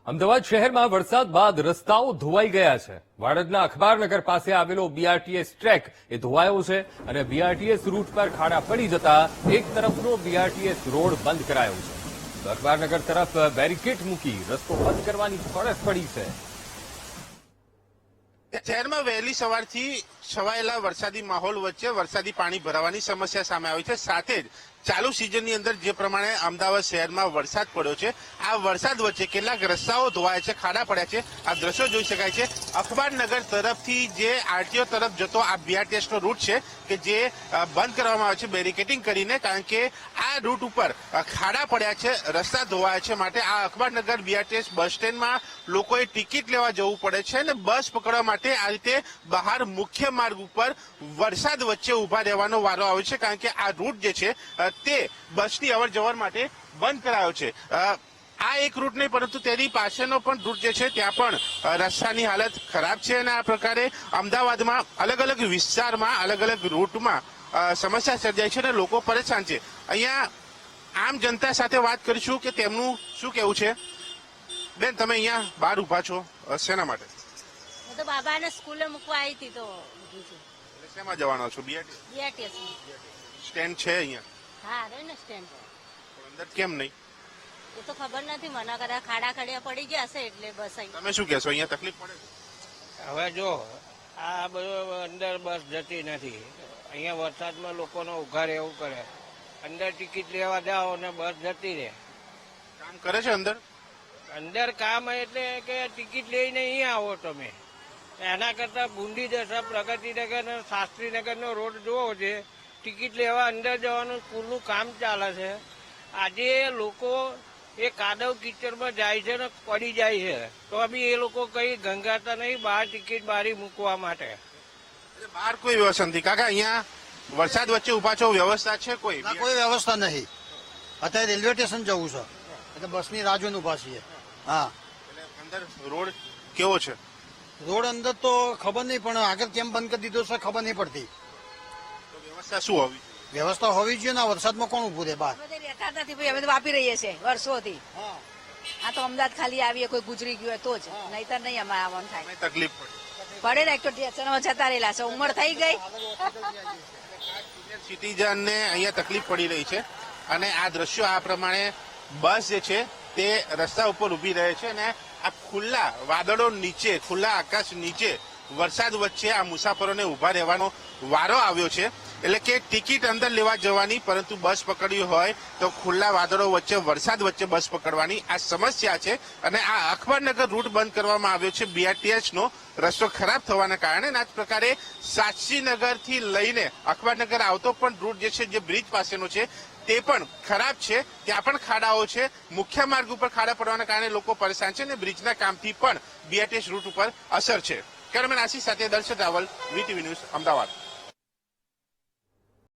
અમદાવાદ શહેરમાં વરસાદ બાદ રસ્તાઓ ધોવાઈ ગયા છે। વાડદના અખબારનગર પાસે આવેલો બીઆરટીએસ ટ્રેક એ ધોવાયો છે અને બીઆરટીએસ રૂટ પર ખાડા પડી જતા એક તરફનો બીઆરટીએસ રોડ બંધ કરાયો છે। તો અખબારનગર તરફ બેરિકેડ મૂકી રસ્તો બંધ કરવાની ફરજ પડી છે। શહેરમાં વહેલી સવારથી છવાયેલા વરસાદી માહોલ વચ્ચે વરસાદી પાણી ભરાવાની સમસ્યા સામે આવી છે। સાથે જ ચાલુ સિઝનની અંદર જે પ્રમાણે અમદાવાદ શહેરમાં વરસાદ પડ્યો છે, આ વરસાદ વચ્ચે કેટલાક રસ્તાઓ ધોવાયા છે, ખાડા પડ્યા છે। આ દ્રશ્યો જોઈ શકાય છે। અખબારનગર તરફથી જે આરટીઓ તરફ જતો આ બીઆરટીએસ નો રૂટ છે કે જે બંધ કરવામાં આવે છે બેરિકેડિંગ કરીને, કારણ કે આ રૂટ ઉપર ખાડા પડ્યા છે, રસ્તા ધોવાયા છે। માટે આ અખબારનગર બીઆરટીએસ બસ સ્ટેન્ડમાં લોકોએ ટિકિટ લેવા જવું પડે છે અને બસ પકડવા માટે આ રીતે બહાર મુખ્ય માર્ગ ઉપર વરસાદ વચ્ચે ઉભા રહેવાનો વારો આવે છે, કારણ કે આ રૂટ જે છે તે બસની અવર જવર માટે બંધ કરાયો છે। આ એક રૂટ નહીં, પરંતુ તેની પાછળનો પણ રૂટ જે છે ત્યાં પણ રસ્તાની હાલત ખરાબ છે અને આ પ્રકારે અમદાવાદમાં અલગ અલગ વિસ્તારમાં અલગ અલગ રૂટમાં સમસ્યા સર્જાય છે અને લોકો પરેશાન છે। અહીંયા આમ જનતા સાથે વાત કરીશું કે તેમનું શું કહેવું છે। બેન, તમે અહીંયા બહાર ઉભા છો, શેના માટે? હું તો બાબાને સ્કૂલે મૂકવા આવી હતી, તો શેમાં જવાનો છો? બીઆરટીએસ સ્ટેન્ડ છે અહીંયા? હા, રે ને સ્ટેન્ડ અંદર કેમ નહીં એ તો ખબર નથી મને, કદાચ ખાડા ખડિયા પડી ગયા હશે એટલે બસ અહીં। તમે શું કહેશો? અહીંયા તકલીફ પડે છે? હવે જો આ બધું અંદર બસ જતી નથી, અહીંયા વરસાદમાં લોકોનો ઉઘાર એવું કરે, અંદર ટિકિટ લેવા જાઓ અને બસ જતી રહે। કામ કરે છે અંદર? અંદર કામ એટલે કે ટિકિટ લઈને અહીંયા આવો તમે, એના કરતા બુંદી દશા પ્રગતિનગર અને શાસ્ત્રીનગરનો રોડ જોવો છે, ટિકિટ લેવા અંદર જવાનું સ્કૂલનું કામ ચાલે છે। આજે લોકો એ કાદવ કિચડમાં જાય છે ને પડી જાય છે, તો બી એ લોકો કઈ ગંગાતા નહીં બહાર ટિકિટ બારી મૂકવા માટે। બહાર કોઈ વ્યવસ્થા નથી કાકા? અહીંયા વરસાદ વચ્ચે ઉભા છો, વ્યવસ્થા છે કોઈ? કોઈ વ્યવસ્થા નહીં। અત્યારે રેલવે સ્ટેશન જવું છે એટલે બસની રાહ જોઈને ઉભા છીએ। હા, અંદર રોડ કેવો છે? રોડ અંદર તો ખબર નહીં, પણ આગળ કેમ બંધ કરી દીધો છે ખબર નહીં પડતી। વ્યવસ્થા શું હોવી? વ્યવસ્થા હોવી જોઈએ ને, વરસાદમાં કોણ ઉભું રહે બહાર? અમે રહેતા નથી ભાઈ, અમે તો વાપરી રહીએ છીએ વર્ષોથી। આ તો અમદાવાદ ખાલી આવીએ કોઈ ગુજરી ગયું હોય તો જ, નહીતર નહીં અમારે આવવાનું થાય। તકલીફ પડે ને, એક તો સ્ટેશનમાં જતા રહેલા છે, ઉંમર થઈ ગઈ। સિટીઝન ને અહીંયા તકલીફ પડી રહી છે અને આ દ્રશ્યો આ પ્રમાણે બસ જે છે તે રસ્તા ઉપર ઉભી રહે છે અને આ ખુલ્લા વાદળો નીચે, ખુલ્લા આકાશ નીચે વરસાદ વચ્ચે આ મુસાફરોને ઉભા રહેવાનો વારો આવ્યો છે। એટલે કે ટિકિટ અંદર લેવા જવાની, પરંતુ બસ પકડવી હોય તો ખુલ્લા વાદળો વચ્ચે વરસાદ વચ્ચે બસ પકડવાની આ સમસ્યા છે અને આ અખબારનગર રૂટ બંધ કરવામાં આવ્યો છે બીઆરટીએસ નો રસ્તો ખરાબ થવાના કારણે। આ જ પ્રકારે શાસ્ત્રીનગર થી લઈને અખબારનગર આવતો પણ રૂટ જે છે, જે બ્રિજ પાસેનો છે, તે પણ ખરાબ છે, ત્યાં પણ ખાડાઓ છે। મુખ્ય માર્ગ ઉપર ખાડા પડવાના કારણે લોકો પરેશાન છે અને બ્રિજના કામથી પણ બીઆરટીએસ રૂટ ઉપર અસર છે। કેમેરામેન આશીષ સાથે દર્શક રાવલ, વીટીવી ન્યૂઝ, અમદાવાદ।